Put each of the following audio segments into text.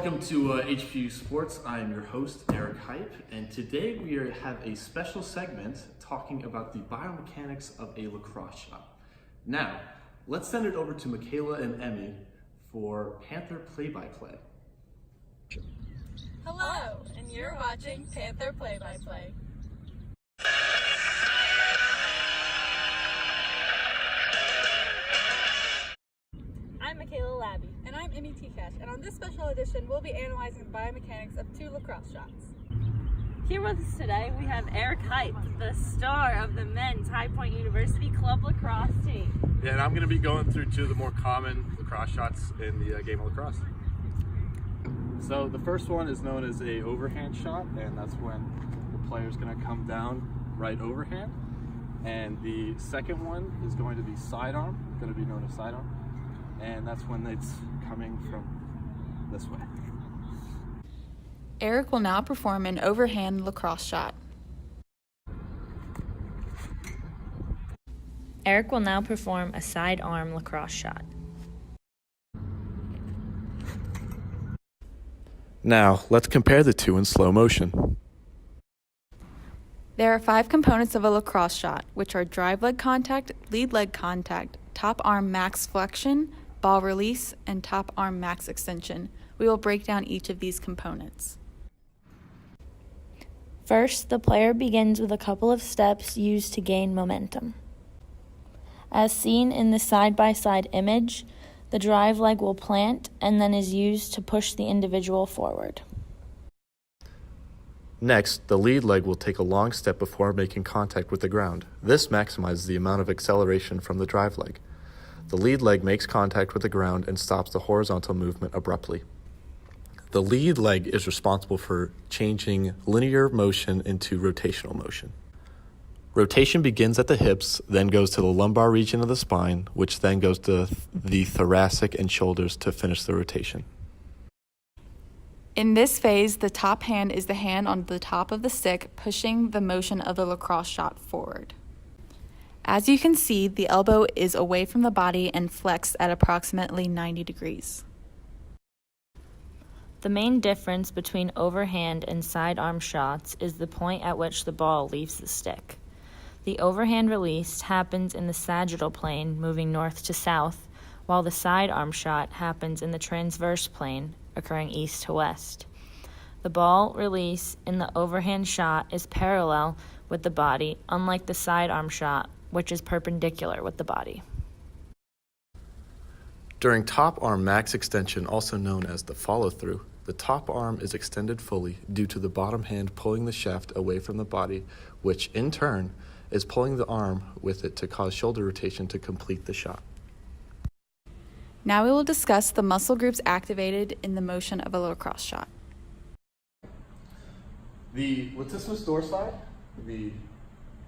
welcome to HPU Sports. I am your host, Eric Hype, and today we have a special segment talking about the biomechanics of a lacrosse shot. Now, let's send it over to Michaela and Emmy for Panther Play-by-Play. Hello, and you're watching Panther Play-by-Play. I'm Michaela Labby. And I'm Emmy Tcash, and on this special edition, we'll be analyzing the biomechanics of two lacrosse shots. Here with us today, we have Eric Hype, the star of the men's High Point University Club lacrosse team. Yeah, and I'm going to be going through two of the more common lacrosse shots in the game of lacrosse. So the first one is known as a overhand shot, and that's when the player's going to come down right overhand. And the second one is going to be sidearm, going to be known as sidearm, and that's when it's coming from this way. Eric will now perform an overhand lacrosse shot. Eric will now perform a sidearm lacrosse shot. Now, let's compare the two in slow motion. There are 5 components of a lacrosse shot, which are drive leg contact, lead leg contact, top arm max flexion, ball release, and top arm max extension. We will break down each of these components. First, the player begins with a couple of steps used to gain momentum. As seen in the side-by-side image, the drive leg will plant and then is used to push the individual forward. Next, the lead leg will take a long step before making contact with the ground. This maximizes the amount of acceleration from the drive leg. The lead leg makes contact with the ground and stops the horizontal movement abruptly. The lead leg is responsible for changing linear motion into rotational motion. Rotation begins at the hips, then goes to the lumbar region of the spine, which then goes to the thoracic and shoulders to finish the rotation. In this phase, the top hand is the hand on the top of the stick, pushing the motion of the lacrosse shot forward. As you can see, the elbow is away from the body and flexed at approximately 90 degrees. The main difference between overhand and sidearm shots is the point at which the ball leaves the stick. The overhand release happens in the sagittal plane, moving north to south, while the sidearm shot happens in the transverse plane, occurring east to west. The ball release in the overhand shot is parallel with the body, unlike the sidearm shot, which is perpendicular with the body. During top arm max extension, also known as the follow-through, the top arm is extended fully due to the bottom hand pulling the shaft away from the body, which in turn is pulling the arm with it to cause shoulder rotation to complete the shot. Now we will discuss the muscle groups activated in the motion of a lacrosse shot. The latissimus dorsi, the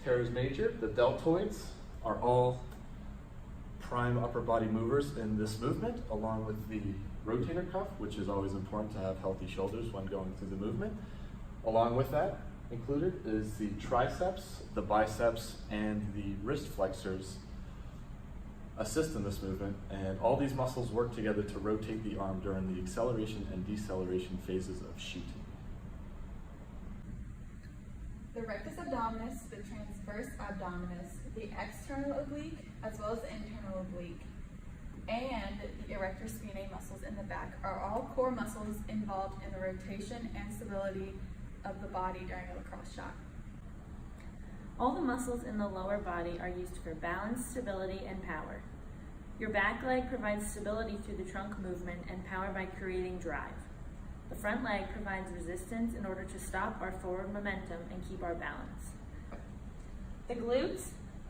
teres major, the deltoids are all prime upper body movers in this movement, along with the rotator cuff, which is always important to have healthy shoulders when going through the movement. Along with that, included is the triceps, the biceps, and the wrist flexors assist in this movement, and all these muscles work together to rotate the arm during the acceleration and deceleration phases of shooting. The rectus abdominis, the transverse abdominis, the external oblique, as well as the internal oblique, and the erector spinae muscles in the back are all core muscles involved in the rotation and stability of the body during a lacrosse shot. All the muscles in the lower body are used for balance, stability, and power. Your back leg provides stability through the trunk movement and power by creating drive. The front leg provides resistance in order to stop our forward momentum and keep our balance. The glutes,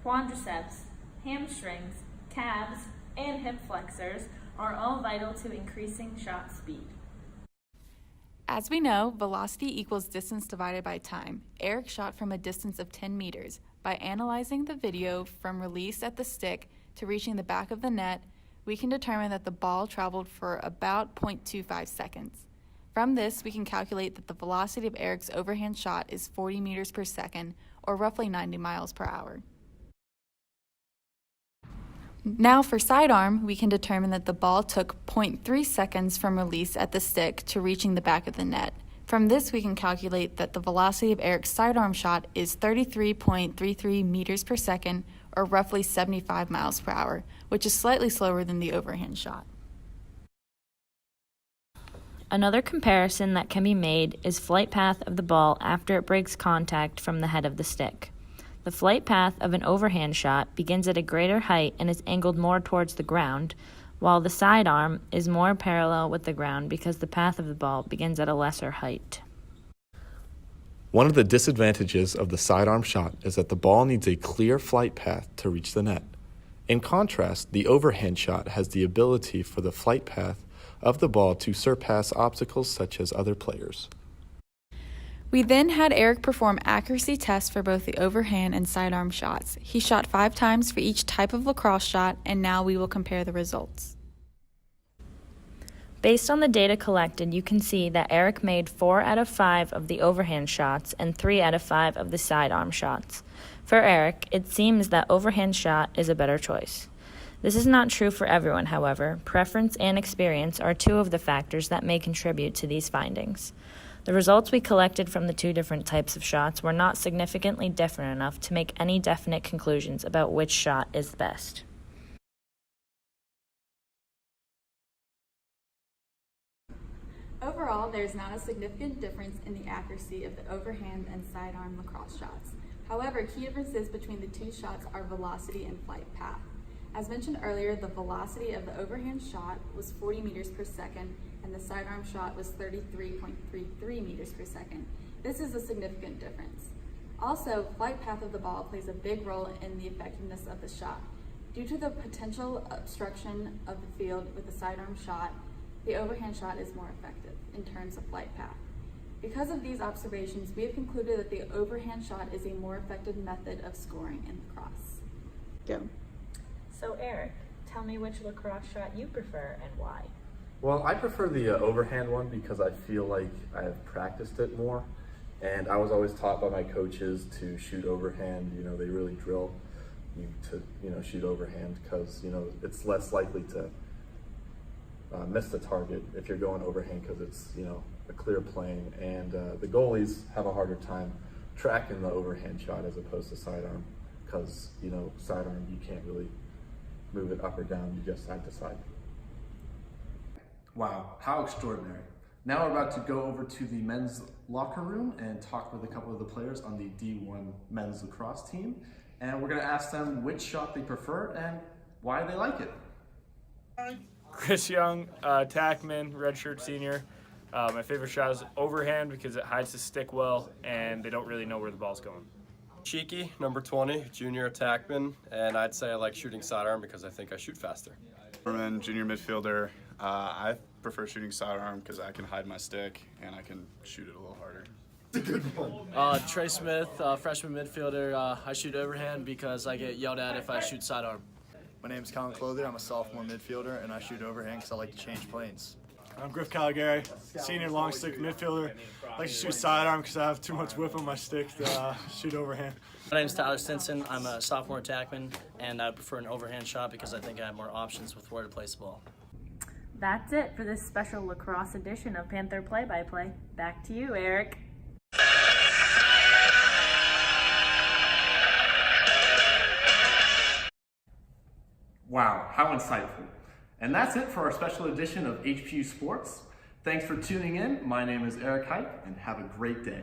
quadriceps, hamstrings, calves, and hip flexors are all vital to increasing shot speed. As we know, velocity equals distance divided by time. Eric shot from a distance of 10 meters. By analyzing the video from release at the stick to reaching the back of the net, we can determine that the ball traveled for about 0.25 seconds. From this, we can calculate that the velocity of Eric's overhand shot is 40 meters per second, or roughly 90 miles per hour. Now for sidearm, we can determine that the ball took 0.3 seconds from release at the stick to reaching the back of the net. From this, we can calculate that the velocity of Eric's sidearm shot is 33.33 meters per second, or roughly 75 miles per hour, which is slightly slower than the overhand shot. Another comparison that can be made is flight path of the ball after it breaks contact from the head of the stick. The flight path of an overhand shot begins at a greater height and is angled more towards the ground, while the sidearm is more parallel with the ground because the path of the ball begins at a lesser height. One of the disadvantages of the sidearm shot is that the ball needs a clear flight path to reach the net. In contrast, the overhand shot has the ability for the flight path of the ball to surpass obstacles such as other players. We then had Eric perform accuracy tests for both the overhand and sidearm shots. He shot 5 times for each type of lacrosse shot, and now we will compare the results. Based on the data collected, you can see that Eric made 4 out of 5 of the overhand shots and 3 out of 5 of the sidearm shots. For Eric, it seems that overhand shot is a better choice. This is not true for everyone, however. Preference and experience are 2 of the factors that may contribute to these findings. The results we collected from the 2 different types of shots were not significantly different enough to make any definite conclusions about which shot is best. Overall, there is not a significant difference in the accuracy of the overhand and sidearm lacrosse shots. However, key differences between the 2 shots are velocity and flight path. As mentioned earlier, the velocity of the overhand shot was 40 meters per second and the sidearm shot was 33.33 meters per second. This is a significant difference. Also, flight path of the ball plays a big role in the effectiveness of the shot. Due to the potential obstruction of the field with the sidearm shot, the overhand shot is more effective in terms of flight path. Because of these observations, we have concluded that the overhand shot is a more effective method of scoring in lacrosse. Go. So Eric, tell me which lacrosse shot you prefer and why. Well, I prefer the overhand one because I feel like I have practiced it more. And I was always taught by my coaches to shoot overhand. You know, they really drill you to, shoot overhand because, it's less likely to miss the target if you're going overhand because it's, a clear plane. And the goalies have a harder time tracking the overhand shot as opposed to sidearm because, sidearm, you can't really move it up or down, you just side to side. Wow, how extraordinary. Now we're about to go over to the men's locker room and talk with a couple of the players on the D1 men's lacrosse team. And we're gonna ask them which shot they prefer and why they like it. Chris Young, tackman, redshirt senior. My favorite shot is overhand because it hides the stick well and they don't really know where the ball's going. Cheeky, number 20, junior attackman, and I'd say I like shooting sidearm because I think I shoot faster. Zimmerman, junior midfielder. I prefer shooting sidearm because I can hide my stick and I can shoot it a little harder. It's a good one. Trey Smith, freshman midfielder. I shoot overhand because I get yelled at if I shoot sidearm. My name is Colin Clothier. I'm a sophomore midfielder, and I shoot overhand because I like to change planes. I'm Griff Caligari, senior long stick midfielder. I like to shoot sidearm because I have too much whip on my stick to shoot overhand. My name is Tyler Stinson. I'm a sophomore attackman, and I prefer an overhand shot because I think I have more options with where to place the ball. That's it for this special lacrosse edition of Panther Play-by-Play. Back to you, Eric. Wow, how insightful. And that's it for our special edition of HPU Sports. Thanks for tuning in. My name is Eric Hype, and have a great day.